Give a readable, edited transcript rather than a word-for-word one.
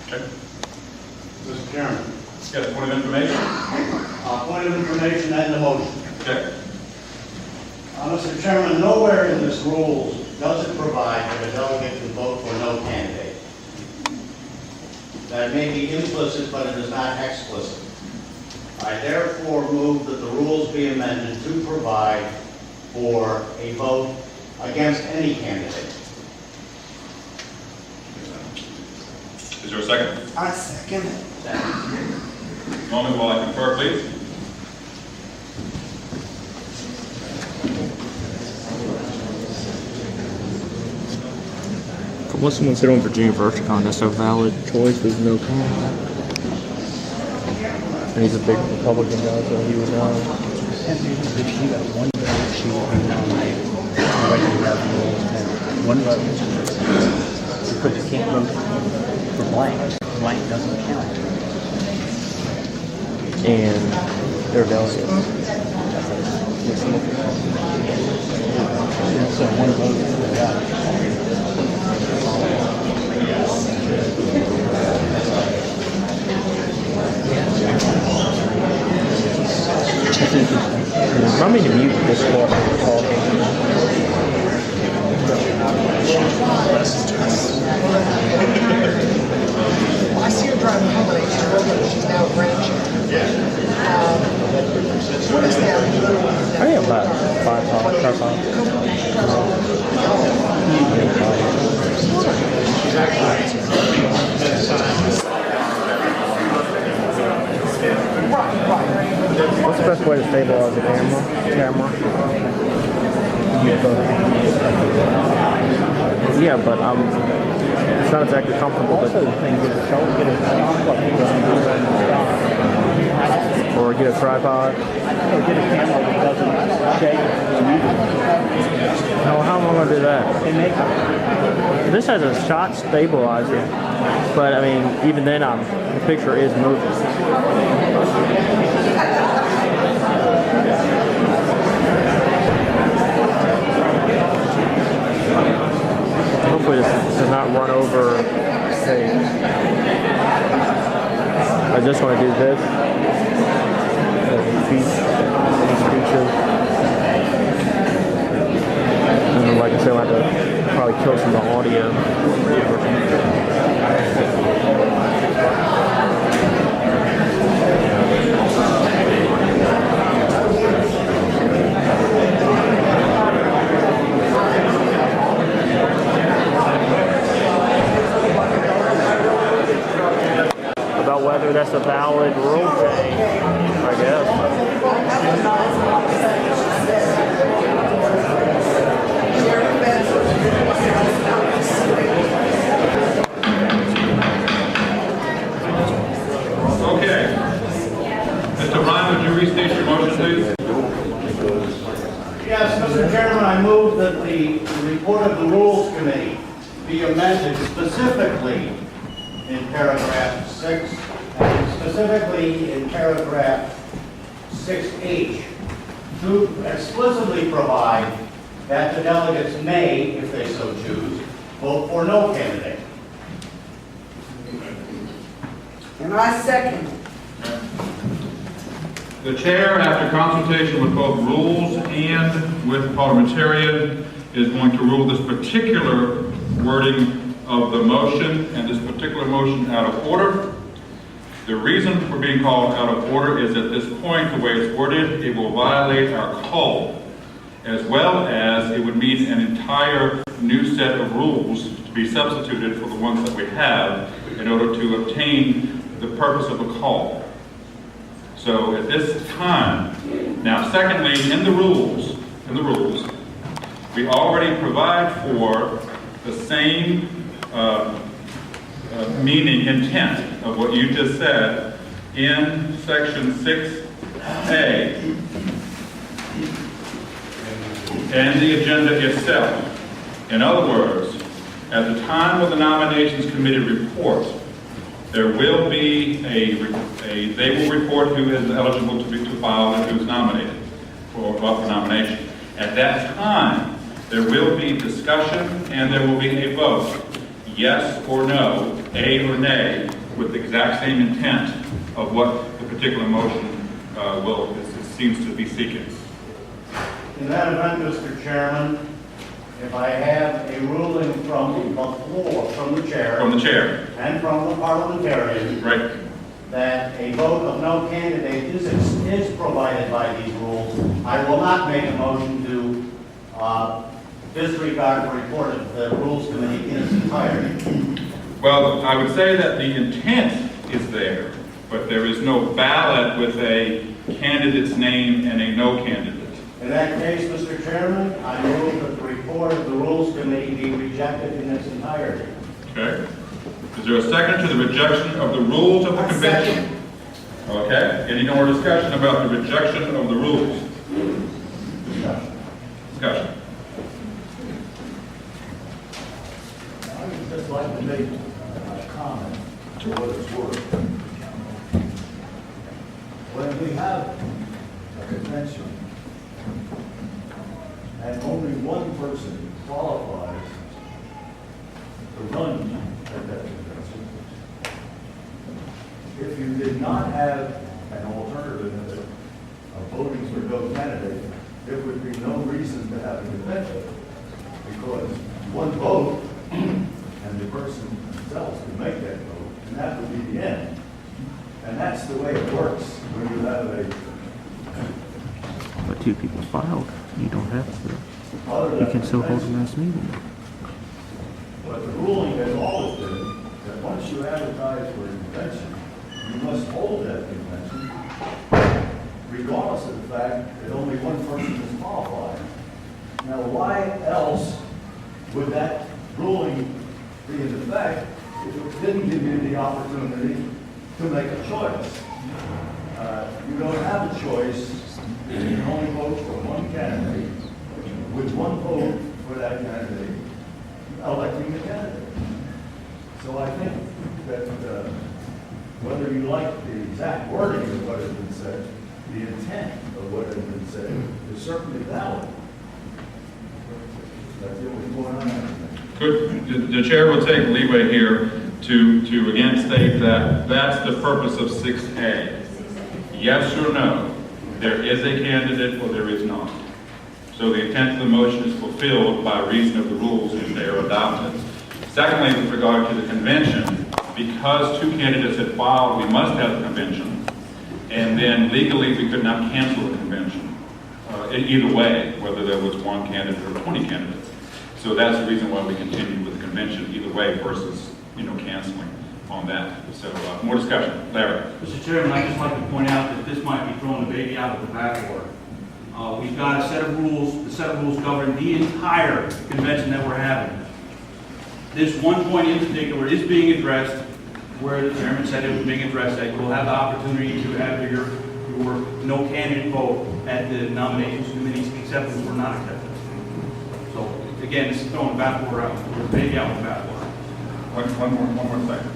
Okay. Mr. Chairman. Yes, point of information. Point of information and the motion. Okay. Mr. Chairman, nowhere in this rules does it provide that a delegate can vote for no candidate. That may be implicit, but it is not explicit. I therefore move that the rules be amended to provide for a vote against any candidate. Is there a second? I second it. Moment while I confer, please. Once someone sit on Virginia Verticon, that's a valid choice with no comment. And he's a big Republican guy, so he would know. If she got one vote, she would be nominated. One vote. Because you can't vote for blank. Blank doesn't count. And they're delegates. So one vote is without. Remind me to mute this while we're talking. I see her driving home and she's now a grandchild. Yes. What is that? I have about 5 pounds, 10 pounds. What's the best way to stabilize the camera? Yeah, but it's not exactly comfortable. Also, the thing is, get a Or get a tripod. or get a camera that doesn't shake. How am I going to do that? They make it. This has a shot stabilizer, but I mean, even then, the picture is moving. Hopefully this does not run over. Hey, I just want to do this. These features. And then, like I said, I'll have to probably kill some of the audio. About whether that's a valid rule change, I guess. Okay. Mr. Ryan, would you restate your motion, please? Yes, Mr. Chairman, I move that the report of the Rules Committee be amended specifically in paragraph 6, and specifically in paragraph 6H, to explicitly provide that the delegates may, if they so choose, vote for no candidate. And I second it. The chair, after consultation with both rules and with parliamentarian, is going to rule this particular wording of the motion and this particular motion out of order. The reason for being called out of order is at this point, the way it's worded, it will violate our code, as well as it would mean an entire new set of rules to be substituted for the ones that we have in order to obtain the purpose of a call. So at this time, now secondly, in the rules, we already provide for the same meaning, intent of what you just said in section 6A and the agenda itself. In other words, at the time of the nominations committee report, there will be they will report who is eligible to file and who's nominated for nomination. At that time, there will be discussion and there will be a vote. yes or no, A or nay, with the exact same intent of what the particular motion seems to be seeking. In that event, Mr. Chairman, if I have a ruling from the floor, from the chair, and from the parliamentarian, Right. that a vote of no candidate is provided by these rules, I will not make a motion to disregard the report of the Rules Committee in its entirety. Well, I would say that the intent is there, but there is no ballot with a candidate's name and a no candidate. In that case, Mr. Chairman, I move that the report of the Rules Committee be rejected in its entirety. Okay. Is there a second to the rejection of the rules of the convention? Second. Okay. Any more discussion about the rejection of the rules? Discussion. I would just like to make a comment to what it's worth. When we have a convention and only one person qualifies to run at that convention, if you did not have an alternative of voting for no candidate, there would be no reason to have a convention, because one vote and the person themselves can make that vote, and that would be the end. And that's the way it works when you have But two people filed. You don't have to. other You than can still hold a convention. mass meeting. But the ruling has always been that once you advertise for a convention, you must hold that convention, regardless of the fact that only one person is qualified. Now, why else would that ruling be in effect if it didn't give you the opportunity to make a choice? You don't have a choice. You can only vote for one candidate, with one vote for that candidate, electing the candidate. So I think that whether you like the exact wording of what has been said, the intent of what has been said is certainly valid. That's the only point I'm making. Good. The chair will take leeway here to again state that that's the purpose of 6A. Yes or no, there is a candidate or there is not. So the intent of the motion is fulfilled by reason of the rules if they are adopted. Secondly, with regard to the convention, because two candidates had filed, we must have a convention. And then legally, we could not cancel the convention. Either way, whether there was one candidate or 20 candidates. So that's the reason why we continue with the convention either way versus, canceling on that. So more discussion. Larry. Mr. Chairman, I'd just like to point out that this might be throwing the baby out with the bathwater. We've got a set of rules. The set of rules govern the entire convention that we're having. This one point in particular is being addressed where the chairman said it was being addressed, that you will have the opportunity to have your no candidate vote at the nominations committees accepted or not accepted. So again, this is throwing the bathwater out, the baby out with the bathwater. One more second.